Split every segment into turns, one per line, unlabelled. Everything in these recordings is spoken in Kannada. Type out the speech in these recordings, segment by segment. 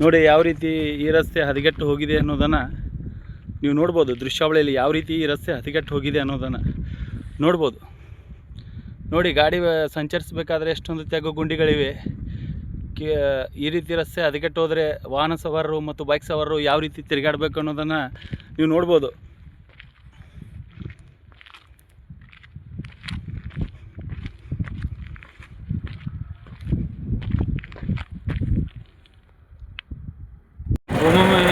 ನೋಡಿ ಯಾವ ರೀತಿ ಈ ರಸ್ತೆ ಹದಗೆಟ್ಟು ಹೋಗಿದೆ ಅನ್ನೋದನ್ನು ನೀವು ನೋಡ್ಬೋದು. ದೃಶ್ಯಾವಳಿಯಲ್ಲಿ ಯಾವ ರೀತಿ ಈ ರಸ್ತೆ ಹದಗೆಟ್ಟು ಹೋಗಿದೆ ಅನ್ನೋದನ್ನು ನೋಡ್ಬೋದು. ನೋಡಿ ಗಾಡಿ ಸಂಚರಿಸಬೇಕಾದ್ರೆ ಎಷ್ಟೊಂದು ತೆಗ್ಗು ಗುಂಡಿಗಳಿವೆ. ಈ ರೀತಿ ರಸ್ತೆ ಹದಗೆಟ್ಟು ಹೋದರೆ ವಾಹನ ಸವಾರರು ಮತ್ತು ಬೈಕ್ ಸವಾರರು ಯಾವ ರೀತಿ ತಿರುಗಾಡಬೇಕು ಅನ್ನೋದನ್ನು ನೀವು ನೋಡ್ಬೋದು. ಒಮ್ಮೊಮ್ಮೆ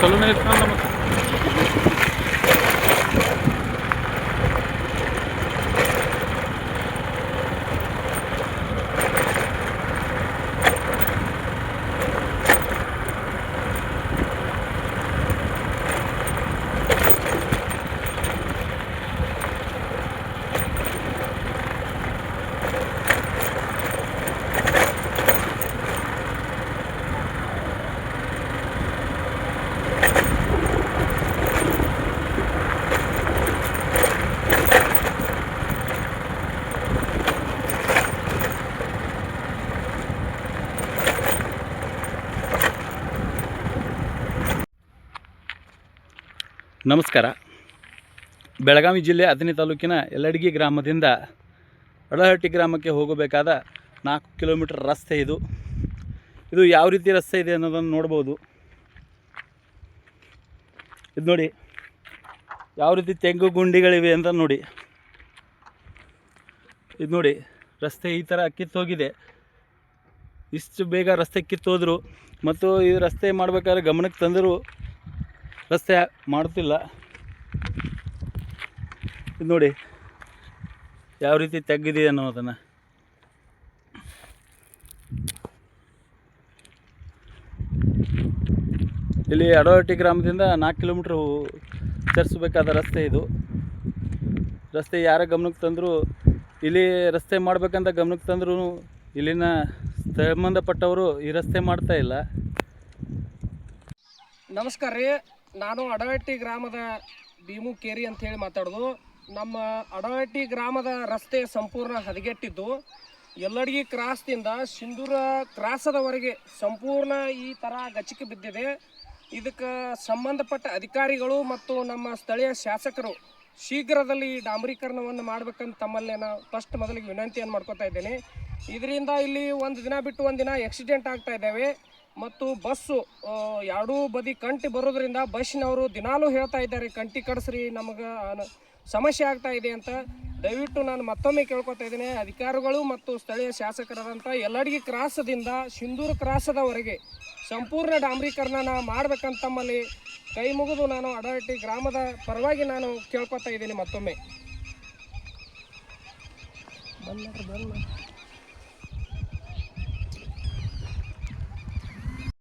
ಚಲೋನೇ ಇರ್ತಲ್ಲ ಮತ್ತು ನಮಸ್ಕಾರ. ಬೆಳಗಾವಿ ಜಿಲ್ಲೆ ಅಥಣಿ ತಾಲೂಕಿನ ಯಲ್ಲಡಗಿ ಗ್ರಾಮದಿಂದ ಅಡಹಟ್ಟಿ ಗ್ರಾಮಕ್ಕೆ ಹೋಗಬೇಕಾದ 4 ಕಿಲೋಮೀಟರ್ ರಸ್ತೆ ಇದು ಯಾವ ರೀತಿ ರಸ್ತೆ ಇದೆ ಅನ್ನೋದನ್ನು ನೋಡ್ಬೋದು. ಇದು ನೋಡಿ ಯಾವ ರೀತಿ ತೆಂಗು ಗುಂಡಿಗಳಿವೆ ಅಂತ ನೋಡಿ. ಇದು ನೋಡಿ ರಸ್ತೆ ಈ ಥರ ಕಿತ್ತೋಗಿದೆ. ಇಷ್ಟು ಬೇಗ ರಸ್ತೆ ಕಿತ್ತೋದ್ರು ಮತ್ತು ಈ ರಸ್ತೆ ಮಾಡಬೇಕಾದ್ರೆ ಗಮನಕ್ಕೆ ತಂದರೂ ರಸ್ತೆ ಮಾಡ್ತಿಲ್ಲ. ಇದು ನೋಡಿ ಯಾವ ರೀತಿ ತೆಗ್ಗಿದೆ ಅನ್ನೋದನ್ನು. ಇಲ್ಲಿ ಅಡಹಟ್ಟಿ ಗ್ರಾಮದಿಂದ 4 ಕಿಲೋಮೀಟ್ರ್ ಚರಿಸಬೇಕಾದ ರಸ್ತೆ ಇದು. ರಸ್ತೆ ಯಾರ ಗಮನಕ್ಕೆ ತಂದರೂ, ಇಲ್ಲಿ ರಸ್ತೆ ಮಾಡಬೇಕಂತ ಗಮನಕ್ಕೆ ತಂದ್ರೂ ಇಲ್ಲಿನ ಸಂಬಂಧಪಟ್ಟವರು ಈ ರಸ್ತೆ ಮಾಡ್ತಾ ಇಲ್ಲ.
ನಮಸ್ಕಾರ ರೀ. ನಾನು ಅಡಹಟ್ಟಿ ಗ್ರಾಮದ ಭೀಮು ಕೇರಿ ಅಂತ ಹೇಳಿ ಮಾತಾಡೋದು. ನಮ್ಮ ಅಡಹಟ್ಟಿ ಗ್ರಾಮದ ರಸ್ತೆ ಸಂಪೂರ್ಣ ಹದಗೆಟ್ಟಿದ್ದು ಯಲ್ಲಡಗಿ ಕ್ರಾಸ್ದಿಂದ ಸಿಂಧೂರ ಕ್ರಾಸದವರೆಗೆ ಸಂಪೂರ್ಣ ಈ ಥರ ಗಚ್ಚಿಗೆ ಬಿದ್ದಿದೆ. ಇದಕ್ಕೆ ಸಂಬಂಧಪಟ್ಟ ಅಧಿಕಾರಿಗಳು ಮತ್ತು ನಮ್ಮ ಸ್ಥಳೀಯ ಶಾಸಕರು ಶೀಘ್ರದಲ್ಲಿ ಡಾಂಬರೀಕರಣವನ್ನು ಮಾಡಬೇಕಂತ ತಮ್ಮಲ್ಲಿ ನಾನು ಮೊದಲಿಗೆ ವಿನಂತಿಯನ್ನು ಮಾಡ್ಕೋತಾ ಇದ್ದೇನೆ. ಇದರಿಂದ ಇಲ್ಲಿ ಒಂದು ದಿನ ಬಿಟ್ಟು ಒಂದು ದಿನ ಆಕ್ಸಿಡೆಂಟ್ ಆಗ್ತಾ ಇದ್ದಾವೆ ಮತ್ತು ಬಸ್ಸು ಎರಡೂ ಬದಿ ಕಂಟಿ ಬರೋದ್ರಿಂದ ಬಸ್ಸಿನವರು ದಿನಾಲೂ ಹೇಳ್ತಾ ಇದ್ದಾರೆ, ಕಂಟಿ ಕಡಿಸ್ರಿ, ನಮಗೆ ಸಮಸ್ಯೆ ಆಗ್ತಾ ಇದೆ ಅಂತ. ದಯವಿಟ್ಟು ನಾನು ಮತ್ತೊಮ್ಮೆ ಕೇಳ್ಕೊತಾ ಇದ್ದೇನೆ, ಅಧಿಕಾರಿಗಳು ಮತ್ತು ಸ್ಥಳೀಯ ಶಾಸಕರಾದಂಥ ಯಲ್ಲಡಗಿ ಕ್ರಾಸದಿಂದ ಸಿಂಧೂರು ಕ್ರಾಸದವರೆಗೆ ಸಂಪೂರ್ಣ ಡಾಂಬರೀಕರಣ ಮಾಡಬೇಕಂತ ತಮ್ಮಲ್ಲಿ ಕೈ ಮುಗಿದು ನಾನು ಅಡಹಟ್ಟಿ ಗ್ರಾಮದ ಪರವಾಗಿ ನಾನು ಕೇಳ್ಕೊತಾ ಇದ್ದೀನಿ ಮತ್ತೊಮ್ಮೆ.